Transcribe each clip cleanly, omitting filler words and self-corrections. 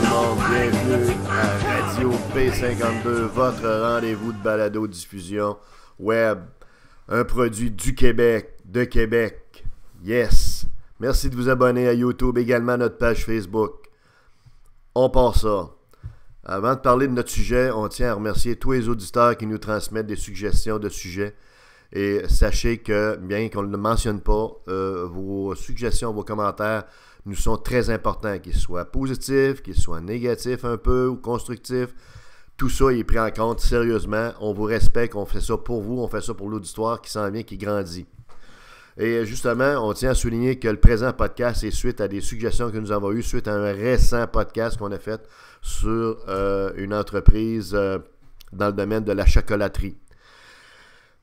tout le monde, bienvenue à Radio P52, votre rendez-vous de balado-diffusion web, un produit du Québec, de Québec, yes! Merci de vous abonner à YouTube, également à notre page Facebook. On part ça. Avant de parler de notre sujet, on tient à remercier tous les auditeurs qui nous transmettent des suggestions de sujets. Et sachez que, bien qu'on ne le mentionne pas, vos suggestions, vos commentaires nous sont très importants, qu'ils soient positifs, qu'ils soient négatifs un peu ou constructifs. Tout ça est pris en compte sérieusement. On vous respecte, on fait ça pour vous, on fait ça pour l'auditoire qui s'en vient, qui grandit. Et justement, on tient à souligner que le présent podcast est suite à des suggestions que nous avons eues, suite à un récent podcast qu'on a fait sur une entreprise dans le domaine de la chocolaterie.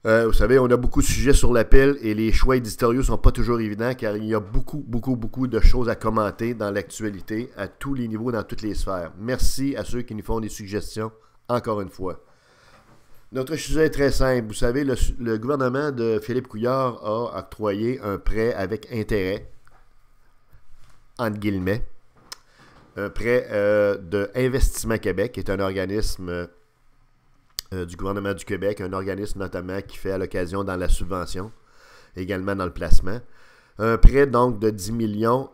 Vous savez, on a beaucoup de sujets sur la pile et les choix éditoriaux ne sont pas toujours évidents car il y a beaucoup de choses à commenter dans l'actualité à tous les niveaux, dans toutes les sphères. Merci à ceux qui nous font des suggestions, encore une fois. Notre sujet est très simple. Vous savez, le gouvernement de Philippe Couillard a octroyé un prêt avec intérêt, entre guillemets, un prêt de Investissement Québec, qui est un organisme du gouvernement du Québec, un organisme notamment qui fait à l'occasion dans la subvention, également dans le placement. Un prêt donc de 10 millions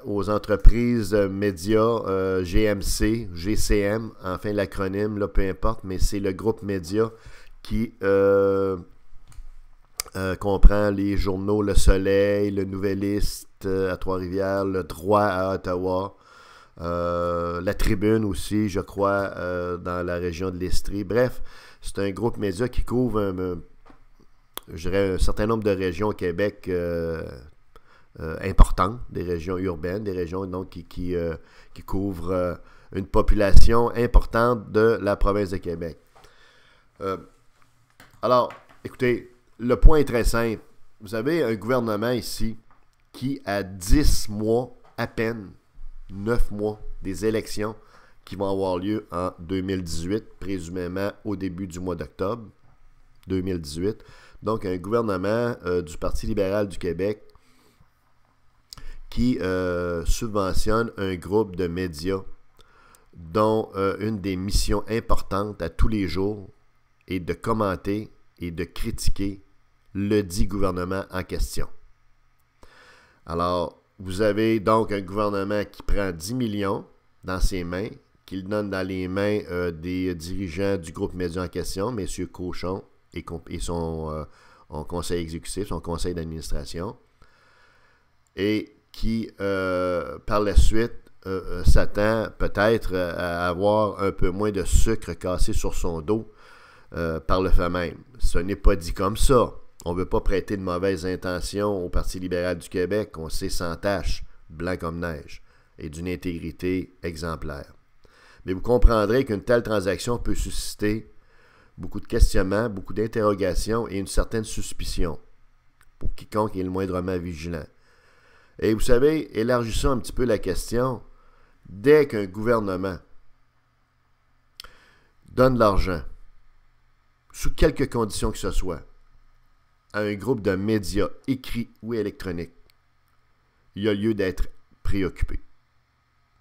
aux entreprises médias GMC, GCM, enfin l'acronyme, là, peu importe, mais c'est le groupe média qui comprend les journaux Le Soleil, Le Nouvelliste à Trois-Rivières, Le Droit à Ottawa, La Tribune aussi, je crois, dans la région de l'Estrie. Bref, c'est un groupe média qui couvre je dirais un certain nombre de régions au Québec importantes, des régions urbaines, des régions donc qui couvrent une population importante de la province de Québec. Alors, écoutez, le point est très simple. Vous avez un gouvernement ici qui, à 10 mois à peine, 9 mois des élections qui vont avoir lieu en 2018, présumément au début du mois d'octobre 2018. Donc, un gouvernement du Parti libéral du Québec qui subventionne un groupe de médias dont une des missions importantes à tous les jours est de commenter et de critiquer le dit gouvernement en question. Alors, vous avez donc un gouvernement qui prend 10 millions dans ses mains, qui le donne dans les mains des dirigeants du groupe média en question, M. Cochon et son conseil exécutif, son conseil d'administration, et qui, par la suite, s'attend peut-être à avoir un peu moins de sucre cassé sur son dos par le fait même. Ce n'est pas dit comme ça. On ne veut pas prêter de mauvaises intentions au Parti libéral du Québec. On sait sans tache, blanc comme neige, et d'une intégrité exemplaire. Mais vous comprendrez qu'une telle transaction peut susciter beaucoup de questionnements, beaucoup d'interrogations et une certaine suspicion pour quiconque est le moindrement vigilant. Et vous savez, élargissons un petit peu la question. Dès qu'un gouvernement donne de l'argent, sous quelque condition que ce soit, à un groupe de médias écrits ou électroniques, il y a lieu d'être préoccupé.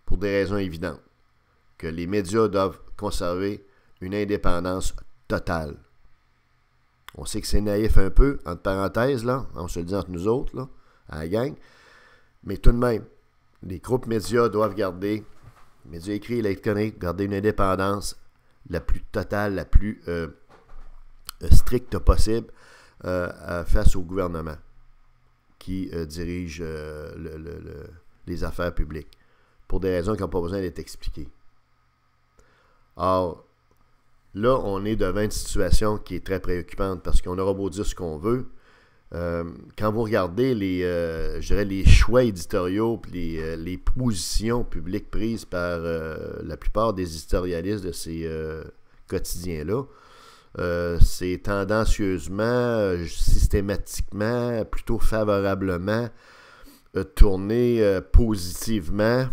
Pour des raisons évidentes. Que les médias doivent conserver une indépendance totale. On sait que c'est naïf un peu, entre parenthèses, là, on se le dit entre nous autres, là, à la gang, mais tout de même, les groupes médias doivent garder, les médias écrits et électroniques, garder une indépendance la plus totale, la plus stricte possible face au gouvernement qui dirige les affaires publiques, pour des raisons qui n'ont pas besoin d'être expliquées. Or, là, on est devant une situation qui est très préoccupante parce qu'on aura beau dire ce qu'on veut. Quand vous regardez les choix éditoriaux et les positions publiques prises par la plupart des éditorialistes de ces quotidiens-là, c'est tendancieusement, systématiquement, plutôt favorablement tourné positivement.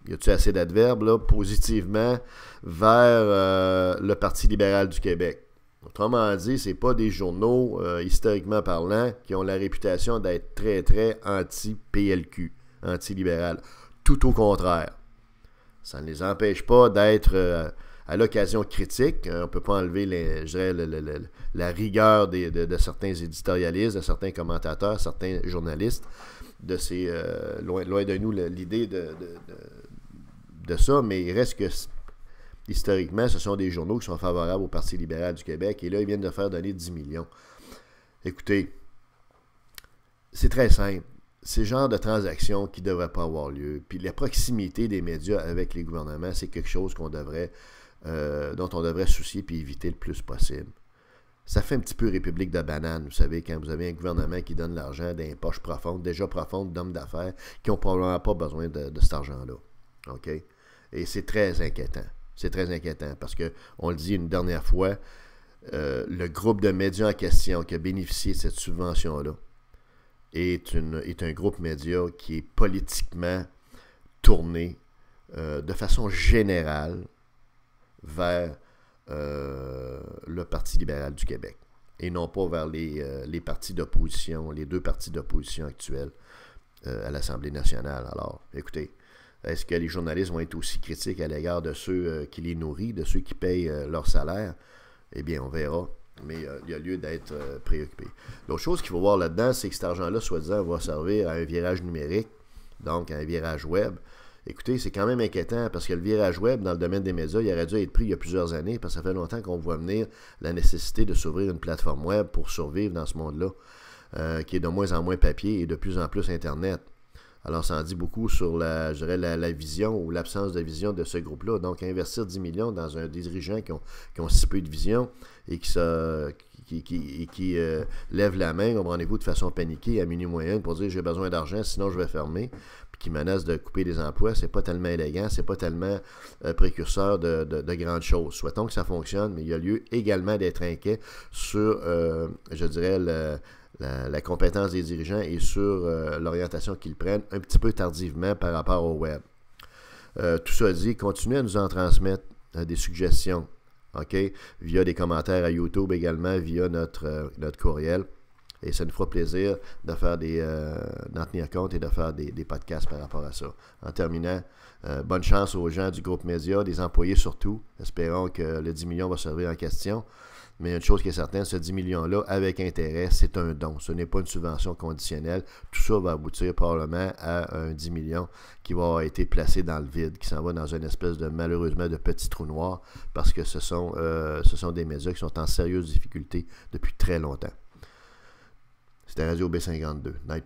Y a-t-il assez d'adverbes, là? Positivement vers le Parti libéral du Québec. Autrement dit, ce n'est pas des journaux, historiquement parlant, qui ont la réputation d'être très, très anti-PLQ, anti-libéral. Tout au contraire. Ça ne les empêche pas d'être à l'occasion critique. On ne peut pas enlever je dirais, la rigueur de certains éditorialistes, de certains commentateurs, certains journalistes. Loin de nous l'idée de ça, mais il reste que historiquement, ce sont des journaux qui sont favorables au Parti libéral du Québec, et là, ils viennent de faire donner 10 millions. Écoutez, c'est très simple. C'est le genre de transactions qui ne devraient pas avoir lieu. Puis la proximité des médias avec les gouvernements, c'est quelque chose dont on devrait se soucier et éviter le plus possible. Ça fait un petit peu république de bananes, vous savez, quand vous avez un gouvernement qui donne l'argent dans les poches profondes, déjà profondes d'hommes d'affaires, qui n'ont probablement pas besoin de cet argent-là. OK? Et c'est très inquiétant. C'est très inquiétant parce que, on le dit une dernière fois, le groupe de médias en question qui a bénéficié de cette subvention-là est un groupe média qui est politiquement tourné de façon générale vers le Parti libéral du Québec et non pas vers les partis d'opposition, les deux partis d'opposition actuels à l'Assemblée nationale. Alors, écoutez, est-ce que les journalistes vont être aussi critiques à l'égard de ceux qui les nourrissent, de ceux qui payent leur salaire? Eh bien, on verra. Mais il y a lieu d'être préoccupé. L'autre chose qu'il faut voir là-dedans, c'est que cet argent-là, soi-disant, va servir à un virage numérique, donc à un virage web. Écoutez, c'est quand même inquiétant parce que le virage web dans le domaine des médias, il aurait dû être pris il y a plusieurs années parce que ça fait longtemps qu'on voit venir la nécessité de s'ouvrir une plateforme web pour survivre dans ce monde-là, qui est de moins en moins papier et de plus en plus Internet. Alors, ça en dit beaucoup sur la vision ou l'absence de vision de ce groupe-là. Donc, investir 10 millions dans des dirigeants qui ont si peu de vision et qui lèvent la main, comprenez-vous, de façon paniquée à minuit moyenne pour dire « j'ai besoin d'argent, sinon je vais fermer », puis qui menacent de couper les emplois, c'est pas tellement élégant, c'est pas tellement précurseur de grandes choses. Souhaitons que ça fonctionne, mais il y a lieu également d'être inquiet sur, je dirais, la compétence des dirigeants et sur l'orientation qu'ils prennent un petit peu tardivement par rapport au web. Tout ça dit, continuez à nous en transmettre des suggestions, OK? Via des commentaires à YouTube également, via notre courriel. Et ça nous fera plaisir de faire d'en tenir compte et de faire des podcasts par rapport à ça. En terminant, bonne chance aux gens du groupe Média, des employés surtout. Espérons que le 10 millions va servir en question. Mais une chose qui est certaine, ce 10 millions-là, avec intérêt, c'est un don. Ce n'est pas une subvention conditionnelle. Tout ça va aboutir probablement à un 10 millions qui va avoir été placé dans le vide, qui s'en va dans une espèce de, malheureusement, de petit trou noir, parce que ce sont des médias qui sont en sérieuse difficulté depuis très longtemps. C'était Radio B52. Night